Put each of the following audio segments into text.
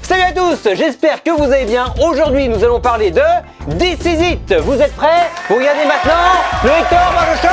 Salut à tous, j'espère que vous allez bien. Aujourd'hui, nous allons parler de This Is It. Vous êtes prêts? Vous regardez maintenant le Hector Marge Show.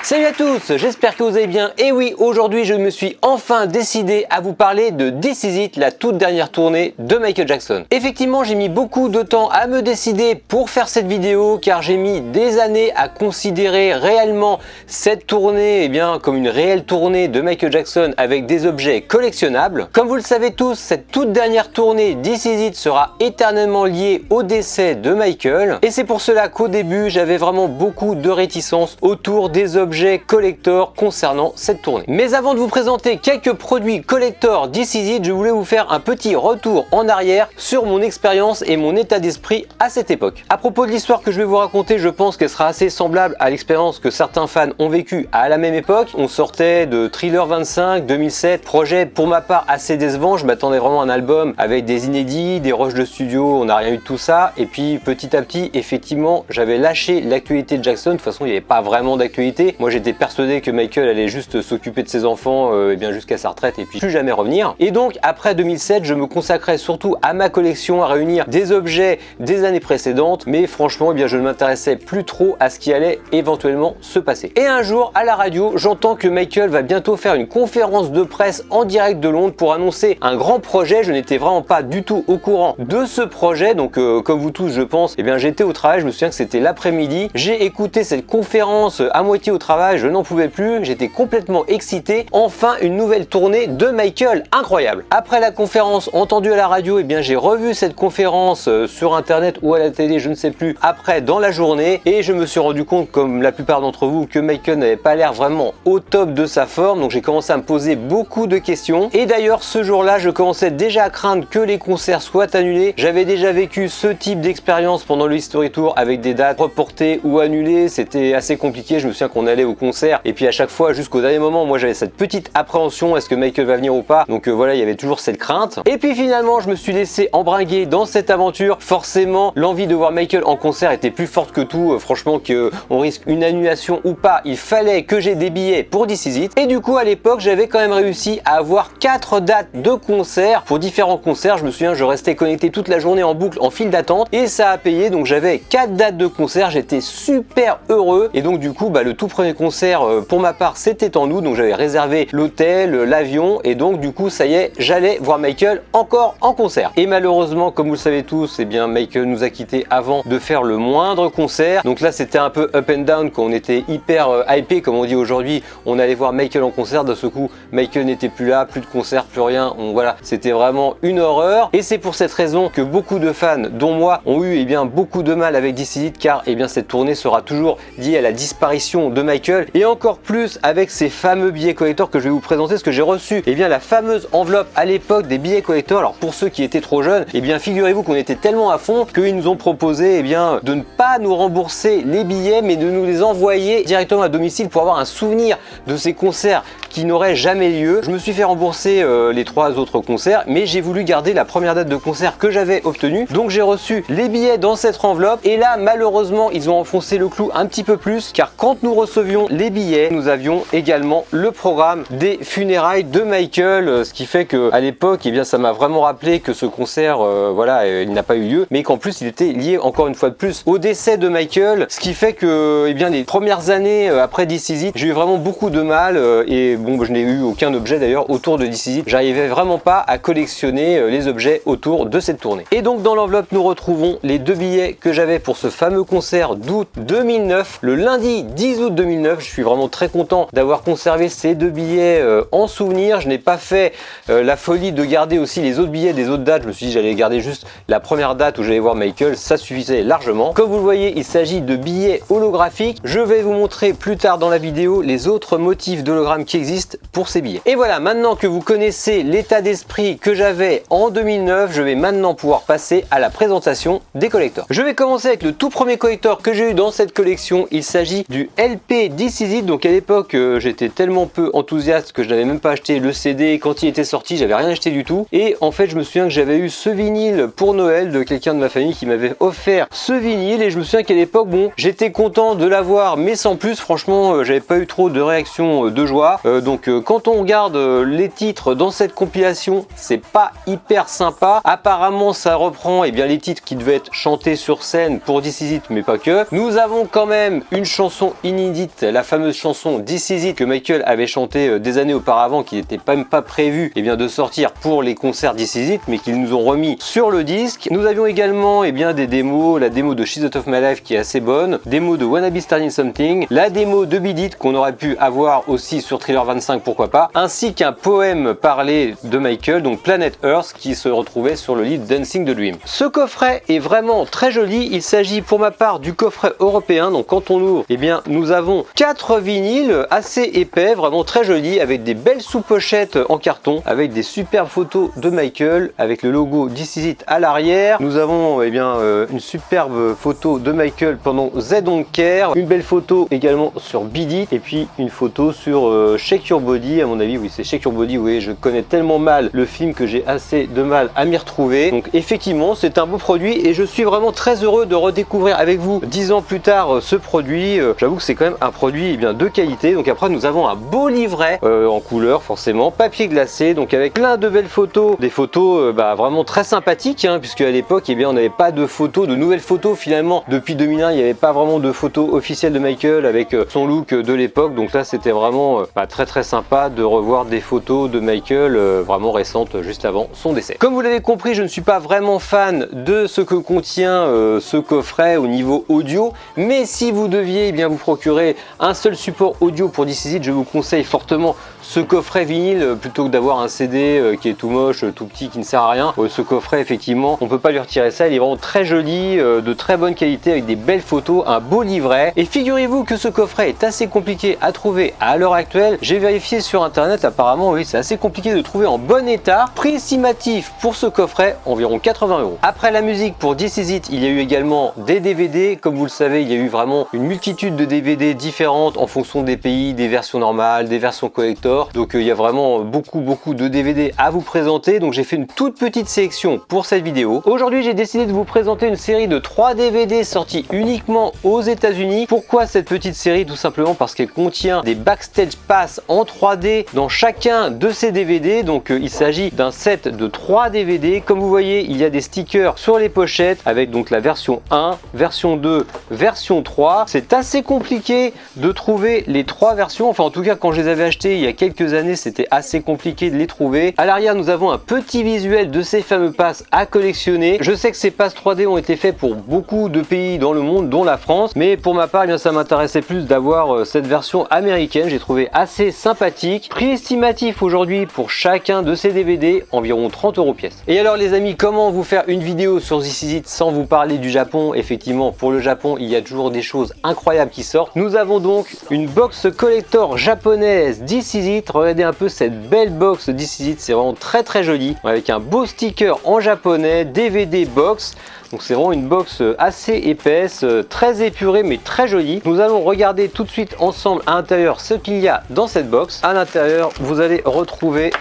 Salut à tous, j'espère que vous allez bien. Et oui, aujourd'hui je me suis enfin décidé à vous parler de This Is It, la toute dernière tournée de Michael Jackson. Effectivement, j'ai mis beaucoup de temps à me décider pour faire cette vidéo car j'ai mis des années à considérer réellement cette tournée comme une réelle tournée de Michael Jackson avec des objets collectionnables. Comme vous le savez tous, cette toute dernière tournée This Is It sera éternellement liée au décès de Michael. Et c'est pour cela qu'au début, j'avais vraiment beaucoup de réticences autour des objets collector concernant cette tournée. Mais avant de vous présenter quelques produits collector This Is It, je voulais vous faire un petit retour en arrière sur mon expérience et mon état d'esprit à cette époque. À propos de l'histoire que je vais vous raconter, je pense qu'elle sera assez semblable à l'expérience que certains fans ont vécu à la même époque. On sortait de Thriller 25, 2007, projet pour ma part assez décevant. Je m'attendais vraiment à un album avec des inédits, des rushs de studio, on n'a rien eu de tout ça. Et puis petit à petit, effectivement, j'avais lâché l'actualité de Jackson. De toute façon, il n'y avait pas vraiment d'actualité. Moi, j'étais persuadé que Michael allait juste s'occuper de ses enfants jusqu'à sa retraite et puis plus jamais revenir. Et donc après 2007, je me consacrais surtout à ma collection, à réunir des objets des années précédentes, mais franchement je ne m'intéressais plus trop à ce qui allait éventuellement se passer. Et un jour à la radio, j'entends que Michael va bientôt faire une conférence de presse en direct de Londres pour annoncer un grand projet. Je n'étais vraiment pas du tout au courant de ce projet, donc comme vous tous je pense, j'étais au travail, je me souviens que c'était l'après-midi, j'ai écouté cette conférence à moitié au travail, je n'en pouvais plus, j'étais complètement excité. Enfin une nouvelle tournée de Michael, incroyable. Après la conférence entendue à la radio, j'ai revu cette conférence sur internet ou à la télé, je ne sais plus, après dans la journée, et je me suis rendu compte, comme la plupart d'entre vous, que Michael n'avait pas l'air vraiment au top de sa forme. Donc j'ai commencé à me poser beaucoup de questions, et d'ailleurs ce jour-là je commençais déjà à craindre que les concerts soient annulés. J'avais déjà vécu ce type d'expérience pendant le History Tour avec des dates reportées ou annulées, c'était assez compliqué. Je me souviens qu'on allait au concert et puis à chaque fois jusqu'au dernier moment, moi j'avais cette petite appréhension, est-ce que Michael va venir ou pas. Donc voilà, il y avait toujours cette crainte. Et puis finalement je me suis laissé embringuer dans cette aventure. Forcément l'envie de voir Michael en concert était plus forte que tout. Franchement, qu'on risque une annulation ou pas, il fallait que j'ai des billets pour This Is It. Et du coup à l'époque j'avais quand même réussi à avoir 4 dates de concert pour différents concerts. Je me souviens, je restais connecté toute la journée en boucle en file d'attente et ça a payé. Donc j'avais 4 dates de concert, j'étais super heureux. Et donc du coup le tout premier concert pour ma part c'était en août, donc j'avais réservé l'hôtel, l'avion, et donc du coup ça y est, j'allais voir Michael encore en concert. Et malheureusement, comme vous le savez tous, Michael nous a quittés avant de faire le moindre concert. Donc là c'était un peu up and down, quand on était hyper hypé comme on dit aujourd'hui, on allait voir Michael en concert, de ce coup Michael n'était plus là, plus de concert, plus rien. Donc voilà, c'était vraiment une horreur. Et c'est pour cette raison que beaucoup de fans, dont moi, ont eu beaucoup de mal avec This Is It, car cette tournée sera toujours liée à la disparition de Michael, et encore plus avec ces fameux billets collector que je vais vous présenter, parce que j'ai reçu la fameuse enveloppe à l'époque des billets collector. Alors pour ceux qui étaient trop jeunes, figurez-vous qu'on était tellement à fond qu'ils nous ont proposé de ne pas nous rembourser les billets, mais de nous les envoyer directement à domicile pour avoir un souvenir de ces concerts qui n'auraient jamais lieu. Je me suis fait rembourser les 3 autres concerts, mais j'ai voulu garder la première date de concert que j'avais obtenue. Donc j'ai reçu les billets dans cette enveloppe, et là malheureusement ils ont enfoncé le clou un petit peu plus, car quand nous recevions les billets, nous avions également le programme des funérailles de Michael, ce qui fait que à l'époque ça m'a vraiment rappelé que ce concert il n'a pas eu lieu, mais qu'en plus il était lié encore une fois de plus au décès de Michael, ce qui fait que les premières années après This Is It, j'ai eu vraiment beaucoup de mal, et je n'ai eu aucun objet d'ailleurs autour de This Is It. J'arrivais vraiment pas à collectionner les objets autour de cette tournée. Et donc dans l'enveloppe nous retrouvons les 2 billets que j'avais pour ce fameux concert d'août 2009, le lundi 10 août 2009. Je suis vraiment très content d'avoir conservé ces 2 billets en souvenir. Je n'ai pas fait la folie de garder aussi les autres billets des autres dates. Je me suis dit j'allais garder juste la première date où j'allais voir Michael, ça suffisait largement. Comme vous le voyez, il s'agit de billets holographiques. Je vais vous montrer plus tard dans la vidéo les autres motifs d'hologrammes qui existent existe pour ces billets. Et voilà, maintenant que vous connaissez l'état d'esprit que j'avais en 2009, je vais maintenant pouvoir passer à la présentation des collectors. Je vais commencer avec le tout premier collector que j'ai eu dans cette collection. Il s'agit du LP This Is It. Donc à l'époque, j'étais tellement peu enthousiaste que je n'avais même pas acheté le CD quand il était sorti, j'avais rien acheté du tout. Et en fait, je me souviens que j'avais eu ce vinyle pour Noël de quelqu'un de ma famille qui m'avait offert ce vinyle, et je me souviens qu'à l'époque, bon, j'étais content de l'avoir, mais sans plus. Franchement, j'avais pas eu trop de réaction de joie. Donc quand on regarde les titres dans cette compilation, c'est pas hyper sympa. Apparemment, ça reprend bien les titres qui devaient être chantés sur scène pour This Is It, mais pas que. Nous avons quand même une chanson inédite, la fameuse chanson This Is It que Michael avait chanté des années auparavant, qui n'était même pas prévu de sortir pour les concerts This Is It, mais qu'ils nous ont remis sur le disque. Nous avions également des démos, la démo de She's Out of My Life qui est assez bonne, démo de Wanna Be Starting Something, la démo de Beat It qu'on aurait pu avoir aussi sur Thriller 25, pourquoi pas, ainsi qu'un poème parlé de Michael, donc Planet Earth, qui se retrouvait sur le livre Dancing the Dream. Ce coffret est vraiment très joli. Il s'agit pour ma part du coffret européen. Donc quand on ouvre, nous avons 4 vinyles assez épais, vraiment très jolis, avec des belles sous-pochettes en carton, avec des superbes photos de Michael, avec le logo This Is It à l'arrière. Nous avons une superbe photo de Michael pendant Z Don't Care, une belle photo également sur Beat It, et puis une photo sur Shake Your Body. À mon avis, oui, c'est Shake Your Body. Oui, je connais tellement mal le film que j'ai assez de mal à m'y retrouver. Donc effectivement, c'est un beau produit, et je suis vraiment très heureux de redécouvrir avec vous 10 ans plus tard ce produit. J'avoue que c'est quand même un produit de qualité. Donc après, nous avons un beau livret en couleur, forcément, papier glacé, donc avec plein de belles photos, des photos vraiment très sympathiques, puisque à l'époque, on n'avait pas de photos, de nouvelles photos finalement. Depuis 2001, il n'y avait pas vraiment de photos officielles de Michael avec son look de l'époque. Donc là, c'était vraiment très sympa de revoir des photos de Michael vraiment récentes, juste avant son décès. Comme vous l'avez compris, je ne suis pas vraiment fan de ce que contient ce coffret au niveau audio, mais si vous deviez vous procurer un seul support audio pour This Is It, je vous conseille fortement ce coffret vinyle plutôt que d'avoir un CD qui est tout moche, tout petit, qui ne sert à rien. Ce coffret, effectivement, on peut pas lui retirer ça. Il est vraiment très joli, de très bonne qualité, avec des belles photos, un beau livret. Et figurez-vous que ce coffret est assez compliqué à trouver à l'heure actuelle. J'ai vérifié sur internet, apparemment, oui, c'est assez compliqué de trouver en bon état. Prix estimatif pour ce coffret, environ 80 €. Après la musique pour This Is It, il y a eu également des DVD. Comme vous le savez, il y a eu vraiment une multitude de DVD différentes en fonction des pays, des versions normales, des versions collector. Donc il y a vraiment beaucoup de DVD à vous présenter. Donc j'ai fait une toute petite sélection pour cette vidéo. Aujourd'hui, j'ai décidé de vous présenter une série de 3 DVD sortis uniquement aux États-Unis. Pourquoi cette petite série? Tout simplement parce qu'elle contient des backstage pass en 3D dans chacun de ces DVD. Donc il s'agit d'un set de 3 DVD. Comme vous voyez, il y a des stickers sur les pochettes avec donc la version 1, version 2, version 3. C'est assez compliqué de trouver les 3 versions. Enfin, en tout cas, quand je les avais achetées il y a quelques années, c'était assez compliqué de les trouver. À l'arrière, nous avons un petit visuel de ces fameux passes à collectionner. Je sais que ces passes 3D ont été faits pour beaucoup de pays dans le monde, dont la France, mais pour ma part, ça m'intéressait plus d'avoir cette version américaine. J'ai trouvé assez sympathique. Prix estimatif aujourd'hui pour chacun de ces DVD, environ 30 € pièce. Et alors les amis, comment vous faire une vidéo sur This Is It sans vous parler du Japon? Effectivement, pour le Japon, il y a toujours des choses incroyables qui sortent. Nous avons donc une box collector japonaise This Is It. Regardez un peu cette belle box This Is It, c'est vraiment très joli, avec un beau sticker en japonais, DVD box. Donc c'est vraiment une box assez épaisse, très épurée mais très jolie. Nous allons regarder tout de suite ensemble à l'intérieur ce qu'il y a dans cette box. À l'intérieur, vous allez retrouver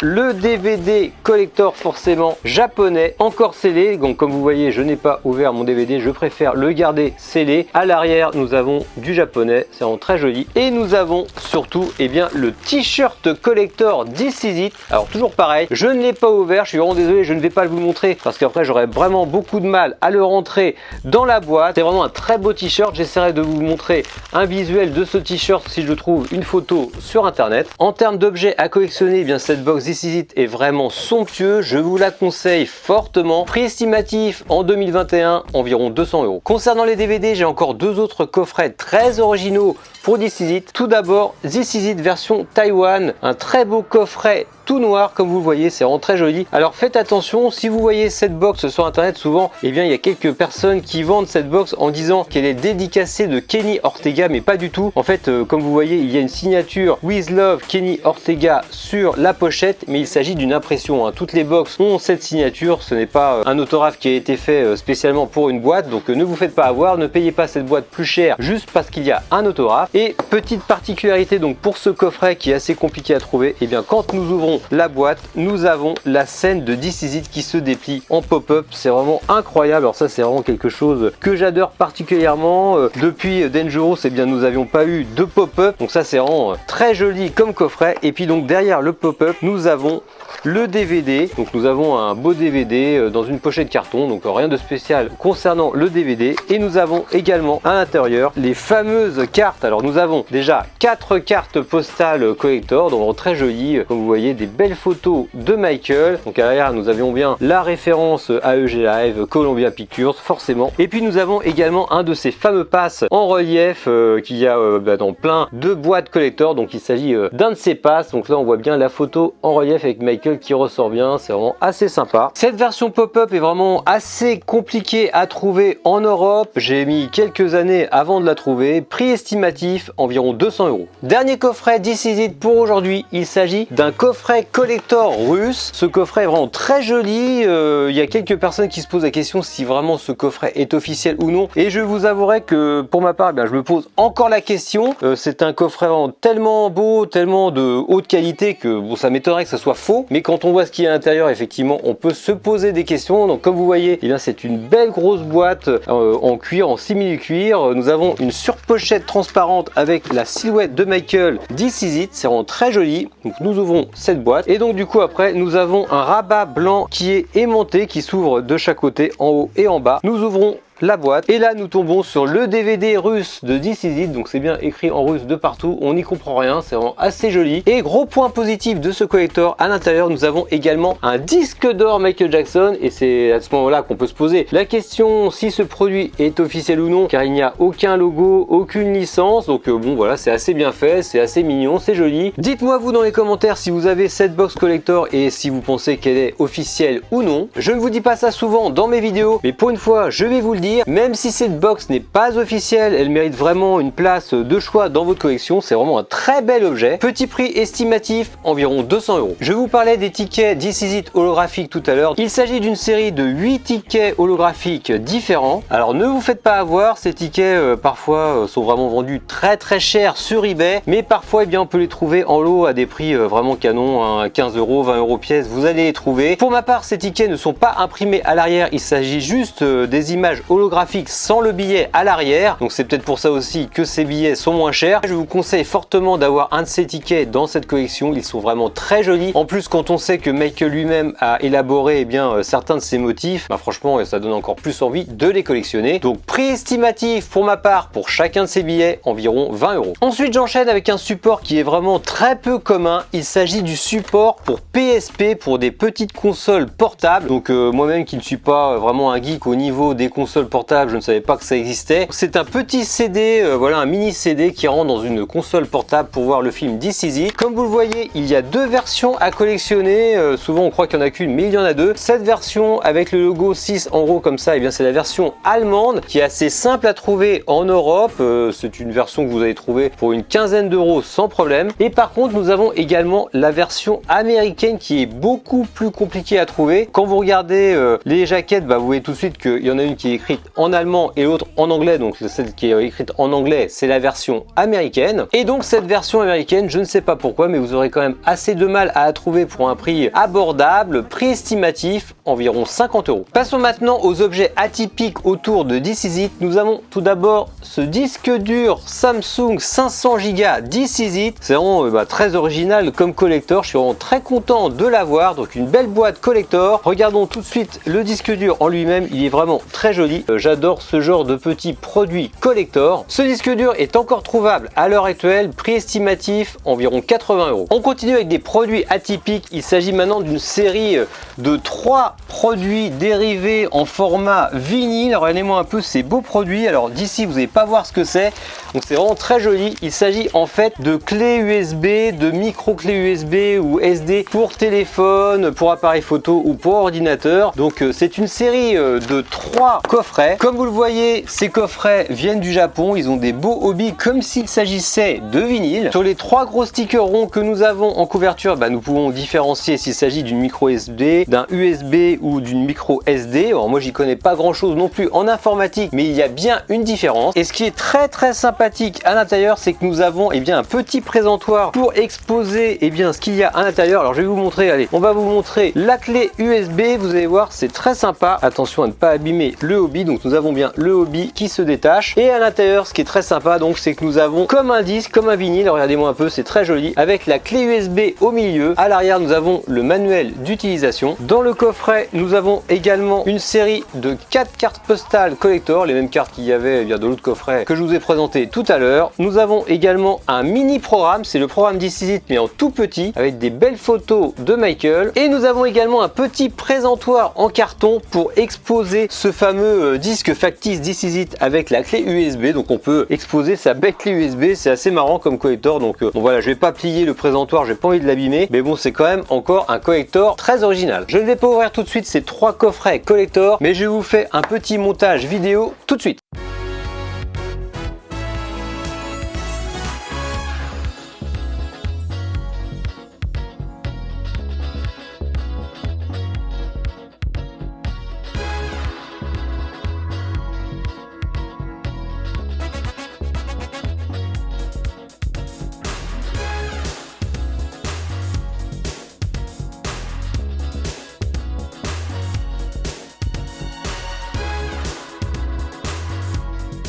le DVD collector forcément japonais, encore scellé. Donc comme vous voyez, je n'ai pas ouvert mon DVD, je préfère le garder scellé. À l'arrière, nous avons du japonais, c'est vraiment très joli. Et nous avons surtout le t-shirt collector This Is It. Alors toujours pareil, je ne l'ai pas ouvert, je suis vraiment désolé, je ne vais pas vous le montrer parce qu'après j'aurais vraiment beaucoup de mal à le rentrer dans la boîte. C'est vraiment un très beau t-shirt. J'essaierai de vous montrer un visuel de ce t-shirt si je trouve une photo sur internet. En termes d'objets à collectionner, cette box This Is It est vraiment somptueux. Je vous la conseille fortement. Prix estimatif en 2021, environ 200 €. Concernant les DVD, j'ai encore 2 autres coffrets très originaux pour This Is It. Tout d'abord, This Is It version Taïwan, un très beau coffret tout noir comme vous le voyez, c'est vraiment très joli. Alors faites attention, si vous voyez cette box sur internet, souvent eh bien il y a quelques personnes qui vendent cette box en disant qu'elle est dédicacée de Kenny Ortega, mais pas du tout. En fait comme vous voyez, il y a une signature With Love Kenny Ortega sur la pochette, mais il s'agit d'une impression, hein. Toutes les box ont cette signature, ce n'est pas un autographe qui a été fait spécialement pour une boîte, donc ne vous faites pas avoir, ne payez pas cette boîte plus cher juste parce qu'il y a un autographe. Et petite particularité donc pour ce coffret qui est assez compliqué à trouver, et bien quand nous ouvrons la boîte, nous avons la scène de This Is It qui se déplie en pop-up. C'est vraiment incroyable. Alors ça c'est vraiment quelque chose que j'adore particulièrement. Depuis Dangerous, eh bien nous n'avions pas eu de pop-up, donc ça c'est vraiment très joli comme coffret. Et puis donc derrière le pop-up, nous avons le DVD. Donc nous avons un beau DVD dans une pochette carton, donc rien de spécial concernant le DVD. Et nous avons également à l'intérieur les fameuses cartes. Alors nous avons déjà 4 cartes postales collector, donc très jolies, comme vous voyez, des belles photos de Michael. Donc à l'arrière nous avions bien la référence AEG Live, Columbia Pictures forcément. Et puis nous avons également un de ces fameux passes en relief qu'il y a dans plein de boîtes collector. Donc il s'agit d'un de ces passes. Donc là on voit bien la photo en relief avec Michael qui ressort bien, c'est vraiment assez sympa. Cette version pop-up est vraiment assez compliquée à trouver en Europe. J'ai mis quelques années avant de la trouver. Prix estimatif environ 200 €. Dernier coffret This Is It pour aujourd'hui. Il s'agit d'un coffret collector russe. Ce coffret est vraiment très joli. Il y a quelques personnes qui se posent la question si vraiment ce coffret est officiel ou non. Et je vous avouerai que pour ma part, je me pose encore la question. C'est un coffret vraiment tellement beau, tellement de haute qualité que bon, ça m'étonnerait que ça soit faux. Mais quand on voit ce qu'il y a à l'intérieur, effectivement, on peut se poser des questions. Donc comme vous voyez, eh bien c'est une belle grosse boîte en cuir, en simili-cuir. Nous avons une surpochette transparente avec la silhouette de Michael. This Is It, c'est vraiment très joli. Donc nous ouvrons cette boîte et donc du coup après nous avons un rabat blanc qui est aimanté, qui s'ouvre de chaque côté, en haut et en bas. Nous ouvrons la boîte et là nous tombons sur le DVD russe de This Is It, donc c'est bien écrit en russe de partout, on n'y comprend rien, c'est vraiment assez joli. Et gros point positif de ce collector, à l'intérieur nous avons également un disque d'or Michael Jackson, et c'est à ce moment là qu'on peut se poser la question si ce produit est officiel ou non, car il n'y a aucun logo, aucune licence. Donc bon voilà, c'est assez bien fait, c'est assez mignon, c'est joli. Dites-moi vous dans les commentaires si vous avez cette box collector et si vous pensez qu'elle est officielle ou non. Je ne vous dis pas ça souvent dans mes vidéos, mais pour une fois je vais vous le dire. Même si cette box n'est pas officielle, elle mérite vraiment une place de choix dans votre collection. C'est vraiment un très bel objet. Petit prix estimatif, environ 200 €. Je vous parlais des tickets This Is It holographiques tout à l'heure. Il s'agit d'une série de 8 tickets holographiques différents. Alors ne vous faites pas avoir, ces tickets parfois sont vraiment vendus très cher sur eBay, mais parfois eh bien, on peut les trouver en lot à des prix vraiment canon, hein, 15 €, 20 € pièce, vous allez les trouver. Pour ma part, ces tickets ne sont pas imprimés à l'arrière, il s'agit juste des images holographiques sans le billet à l'arrière, donc c'est peut-être pour ça aussi que ces billets sont moins chers. Je vous conseille fortement d'avoir un de ces tickets dans cette collection, ils sont vraiment très jolis. En plus, quand on sait que Michael lui-même a élaboré eh bien, certains de ces motifs, franchement ça donne encore plus envie de les collectionner. Donc prix estimatif pour ma part pour chacun de ces billets, environ 20 €. Ensuite j'enchaîne avec un support qui est vraiment très peu commun, il s'agit du support pour PSP, pour des petites consoles portables. Donc moi-même qui ne suis pas vraiment un geek au niveau des consoles portable, je ne savais pas que ça existait. C'est un petit CD, voilà un mini CD qui rentre dans une console portable pour voir le film This Is It. Comme vous le voyez, il y a deux versions à collectionner, souvent on croit qu'il n'y en a qu'une mais il y en a deux. Cette version avec le logo 6 en gros comme ça, et bien c'est la version allemande qui est assez simple à trouver en Europe. C'est une version que vous allez trouver pour une quinzaine d'euros sans problème. Et par contre nous avons également la version américaine qui est beaucoup plus compliquée à trouver. Quand vous regardez les jaquettes, vous voyez tout de suite qu'il y en a une qui est écrite en allemand et l'autre en anglais. Donc celle qui est écrite en anglais, c'est la version américaine. Et donc cette version américaine, je ne sais pas pourquoi, mais vous aurez quand même assez de mal à la trouver pour un prix abordable. Prix estimatif, environ 50 €. Passons maintenant aux objets atypiques autour de This Is It. Nous avons tout d'abord ce disque dur Samsung 500 Go This Is It. C'est vraiment très original comme collector. Je suis vraiment très content de l'avoir. Donc une belle boîte collector. Regardons tout de suite le disque dur en lui-même. Il est vraiment très joli. J'adore ce genre de petits produits collector. Ce disque dur est encore trouvable à l'heure actuelle, prix estimatif environ 80 €. On continue avec des produits atypiques. Il s'agit maintenant d'une série de 3 produits dérivés en format vinyle. Regardez-moi un peu ces beaux produits. Alors d'ici, vous n'allez pas voir ce que c'est. Donc c'est vraiment très joli. Il s'agit en fait de clés USB, de micro clés USB ou SD pour téléphone, pour appareil photo ou pour ordinateur. Donc c'est une série de 3 coffrets. Comme vous le voyez, ces coffrets viennent du Japon. Ils ont des beaux hobbies comme s'il s'agissait de vinyle. Sur les 3 gros stickers ronds que nous avons en couverture, nous pouvons différencier s'il s'agit d'une micro SD, d'un USB ou d'une micro SD. Alors moi j'y connais pas grand chose non plus en informatique, mais il y a bien une différence. Et ce qui est très sympathique à l'intérieur, c'est que nous avons un petit présentoir pour exposer ce qu'il y a à l'intérieur. Alors je vais vous montrer, allez, on va vous montrer la clé USB. Vous allez voir, c'est très sympa. Attention à ne pas abîmer le hobby. Donc nous avons bien le hobby qui se détache. Et à l'intérieur, ce qui est très sympa, donc c'est que nous avons comme un disque, comme un vinyle. Regardez-moi un peu, c'est très joli. Avec la clé USB au milieu. À l'arrière, nous avons le manuel d'utilisation. Dans le coffret, nous avons également une série de 4 cartes postales collector, les mêmes cartes qu'il y avait de l'autre coffret que je vous ai présenté tout à l'heure. Nous avons également un mini programme, c'est le programme This Is It mais en tout petit, avec des belles photos de Michael. Et nous avons également un petit présentoir en carton pour exposer ce fameux disque factice This Is It avec la clé USB. Donc on peut exposer sa belle clé USB, c'est assez marrant comme collector. Donc bon, voilà, je vais pas plier le présentoir, j'ai pas envie de l'abîmer, mais bon, c'est quand même encore un collector très original. Je ne vais pas ouvrir tout de suite ces 3 coffrets collector, mais je vous fais un petit montage vidéo tout de suite.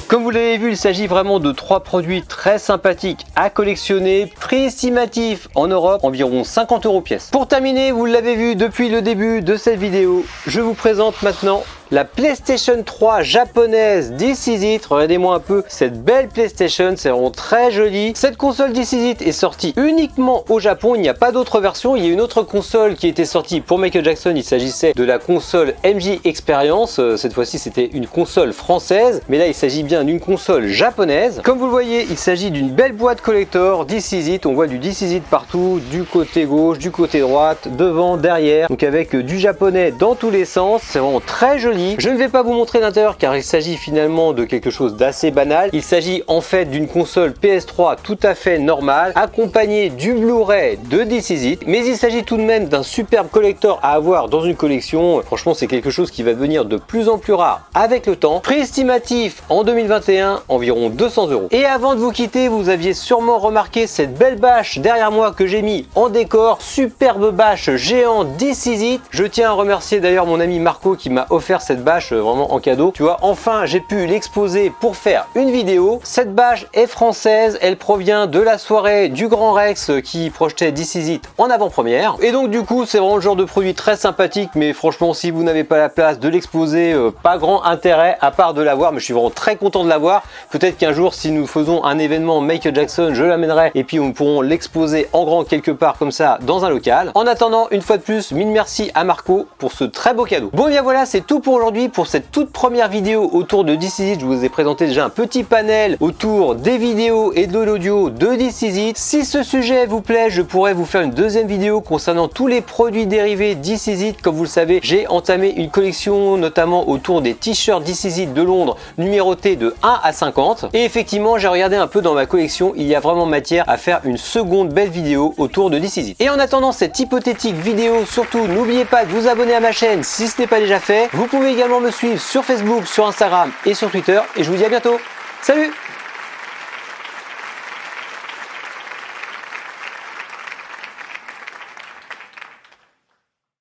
Comme vous l'avez vu, il s'agit vraiment de 3 produits très sympathiques à collectionner, prix estimatif en Europe environ 50 € pièce. Pour terminer, vous l'avez vu depuis le début de cette vidéo, je vous présente maintenant la PlayStation 3 japonaise This Is It. Regardez-moi un peu cette belle PlayStation, c'est vraiment très joli. Cette console This Is It est sortie uniquement au Japon, il n'y a pas d'autre version. Il y a une autre console qui était sortie pour Michael Jackson, il s'agissait de la console MJ Experience. Cette fois-ci c'était une console française, mais là il s'agit bien d'une console japonaise. Comme vous le voyez, il s'agit d'une belle boîte collector This Is It. On voit du This Is It partout, du côté gauche, du côté droite, devant, derrière, donc avec du japonais dans tous les sens. C'est vraiment très joli. Je ne vais pas vous montrer l'intérieur car il s'agit finalement de quelque chose d'assez banal. Il s'agit en fait d'une console PS3 tout à fait normale, accompagnée du Blu-ray de This Is It, mais il s'agit tout de même d'un superbe collector à avoir dans une collection. Franchement, c'est quelque chose qui va devenir de plus en plus rare avec le temps. Prix estimatif en 2021, environ 200 €. Et avant de vous quitter, vous aviez sûrement remarqué cette belle bâche derrière moi que j'ai mis en décor, superbe bâche géant This Is It. Je tiens à remercier d'ailleurs mon ami Marco qui m'a offert cette bâche vraiment en cadeau. Tu vois, enfin j'ai pu l'exposer pour faire une vidéo. Cette bâche est française, elle provient de la soirée du Grand Rex qui projetait This Is It en avant-première. Et donc du coup c'est vraiment le genre de produit très sympathique, mais franchement si vous n'avez pas la place de l'exposer, pas grand intérêt à part de l'avoir, mais je suis vraiment très content de l'avoir. Peut-être qu'un jour si nous faisons un événement Michael Jackson, je l'amènerai et puis on pourront l'exposer en grand quelque part comme ça dans un local. En attendant, une fois de plus, mille merci à Marco pour ce très beau cadeau. Bon, bien voilà, c'est tout pour aujourd'hui pour cette toute première vidéo autour de This Is It. Je vous ai présenté déjà un petit panel autour des vidéos et de l'audio de This Is It. Si ce sujet vous plaît, je pourrais vous faire une deuxième vidéo concernant tous les produits dérivés This Is It. Comme vous le savez, j'ai entamé une collection notamment autour des t-shirts This Is It de Londres numérotés de 1 à 50. Et effectivement, j'ai regardé un peu dans ma collection, il y a vraiment matière à faire une seconde belle vidéo autour de This Is It. Et en attendant cette hypothétique vidéo, surtout n'oubliez pas de vous abonner à ma chaîne si ce n'est pas déjà fait. Vous pouvez également me suivre sur Facebook, sur Instagram et sur Twitter. Et je vous dis à bientôt. Salut!